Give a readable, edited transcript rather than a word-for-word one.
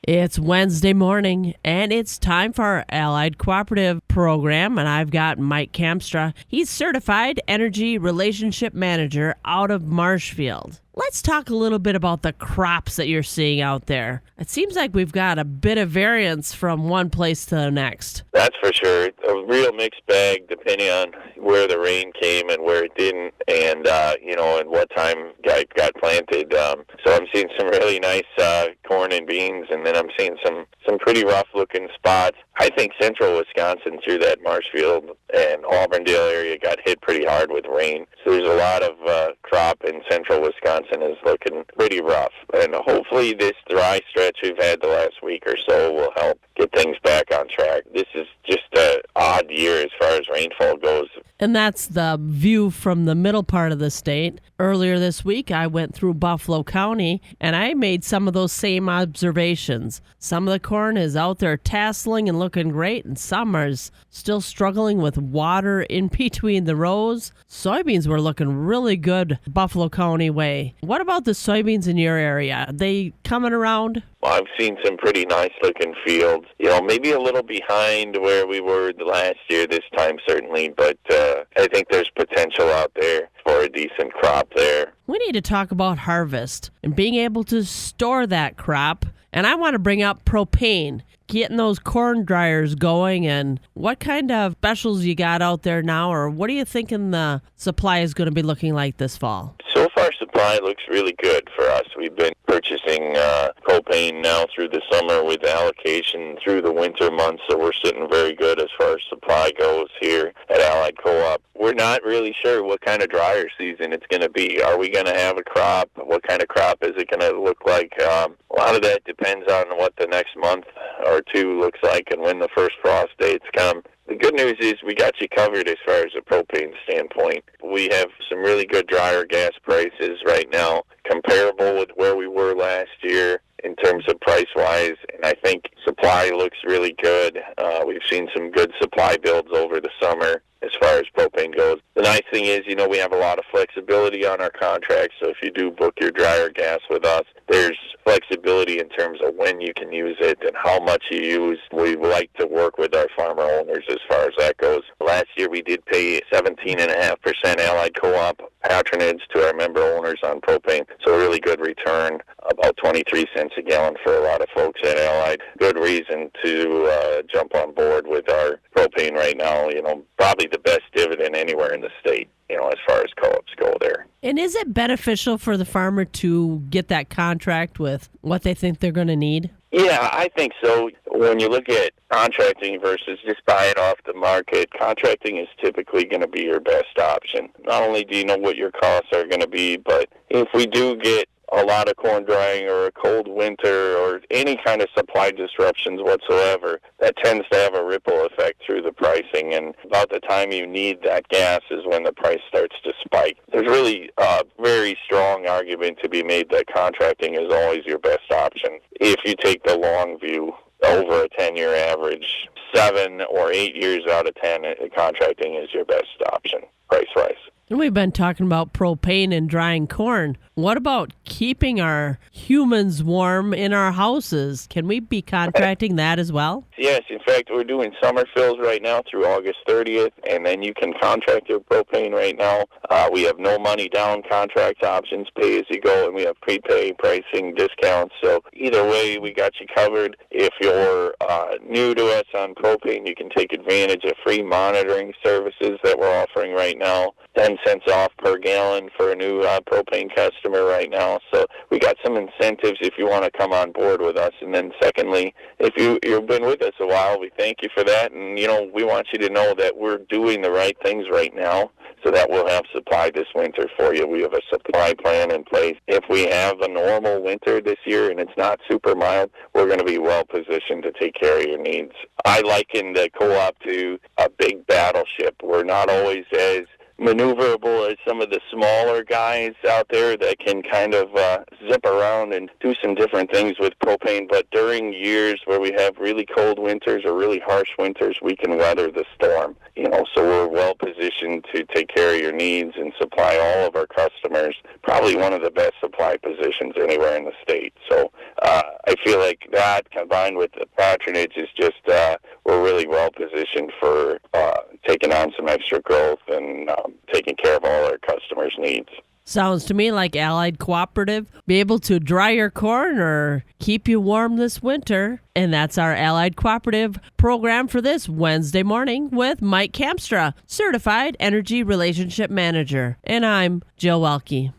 It's Wednesday morning, and it's time for our Allied Cooperative program, and I've got Mike Kampstra. He's Certified Energy Relationship Manager out of Marshfield. Let's talk a little bit about the crops that you're seeing out there. It seems like we've got a bit of variance from one place to the next. That's for sure. A real mixed bag depending on where the rain came and where it didn't, and and what time got planted. So I'm seeing some really nice corn and beans, and then I'm seeing some pretty rough looking spots. I think central Wisconsin through that Marshfield and Auburndale area got hit pretty hard with rain. So there's a lot of crop in central Wisconsin is looking pretty rough. And hopefully this dry stretch we've had the last week or so will help get things back on track. This is just an odd year as far as rainfall goes. And that's the view from the middle part of the state. Earlier this week, I went through Buffalo County, and I made some of those same observations. Some of the corn is out there tasseling and looking great, and some is still struggling with water in between the rows. Soybeans were looking really good Buffalo County way. What about the soybeans in your area? Are they coming around? Well, I've seen some pretty nice-looking fields. Maybe a little behind where we were the last year this time, certainly, but I think there's potential out there for a decent crop there. We need to talk about harvest and being able to store that crop. And I want to bring up propane, getting those corn dryers going, and what kind of specials you got out there now, or what are you thinking the supply is going to be looking like this fall? So far, supply looks really good for us. We've been purchasing propane now through the summer with allocation through the winter months, so we're sitting very good as far as supply goes here at Allied Co-op. We're not really sure what kind of dryer season it's going to be. Are we going to have a crop? What kind of crop is it going to look like? A lot of that depends on what the next month or two looks like and when the first frost dates come. The good news is we got you covered as far as a propane standpoint. We have some really good dryer gas prices right now, comparable with where we were last year in terms of price-wise, and I think supply looks really good. We've seen some good supply builds over the summer as far as propane goes. The nice thing is, we have a lot of flexibility on our contracts, so if you do book your dryer gas with us, there's flexibility in terms of when you can use it and how much you use. We like to work with our farmer owners as far as that goes. Last year we did pay 17.5% Allied Co-op patronage to our member owners on propane, so a really good return, about 23 cents a gallon for a lot of folks at Allied. Good reason to jump on board with our propane right now. Probably the best dividend anywhere in the state, as far as co-ops go there. And is it beneficial for the farmer to get that contract with what they think they're going to need? Yeah, I think so. When you look at contracting versus just buy it off the market, contracting is typically going to be your best option. Not only do you know what your costs are going to be, but if we do get a lot of corn drying or a cold winter or any kind of supply disruptions whatsoever, that tends to have a ripple effect through the pricing, and about the time you need that gas is when the price starts to spike. There's really a very strong argument to be made that contracting is always your best option. If you take the long view over a 10-year average, 7 or 8 years out of 10, contracting is your best option price-wise. And we've been talking about propane and drying corn. What about keeping our humans warm in our houses? Can we be contracting that as well? Yes, in fact, we're doing summer fills right now through August 30th, and then you can contract your propane right now. We have no money down contract options, pay as you go, and we have prepay pricing discounts. So either way, we got you covered. If you're new to us on propane, you can take advantage of free monitoring services that we're offering right now. 10 cents off per gallon for a new propane customer right now. So we got some incentives if you want to come on board with us. And then secondly, if you've been with us a while, we thank you for that. And, we want you to know that we're doing the right things right now so that we'll have supply this winter for you. We have a supply plan in place. If we have a normal winter this year and it's not super mild, we're going to be well positioned to take care of your needs. I liken the co-op to a big battleship. We're not always as maneuverable as some of the smaller guys out there that can kind of zip around and do some different things with propane. But during years where we have really cold winters or really harsh winters, we can weather the storm. So we're well positioned to take care of your needs and supply all of our customers. Probably one of the best supply positions anywhere in the state. So I feel like that combined with the patronage is just we're really well positioned for taking on some extra growth and taking care of all our customers' needs. Sounds to me like Allied Cooperative be able to dry your corn or keep you warm this winter. And that's our Allied Cooperative program for this Wednesday morning with Mike Kampstra, Certified Energy Relationship Manager. And I'm Jill Welke.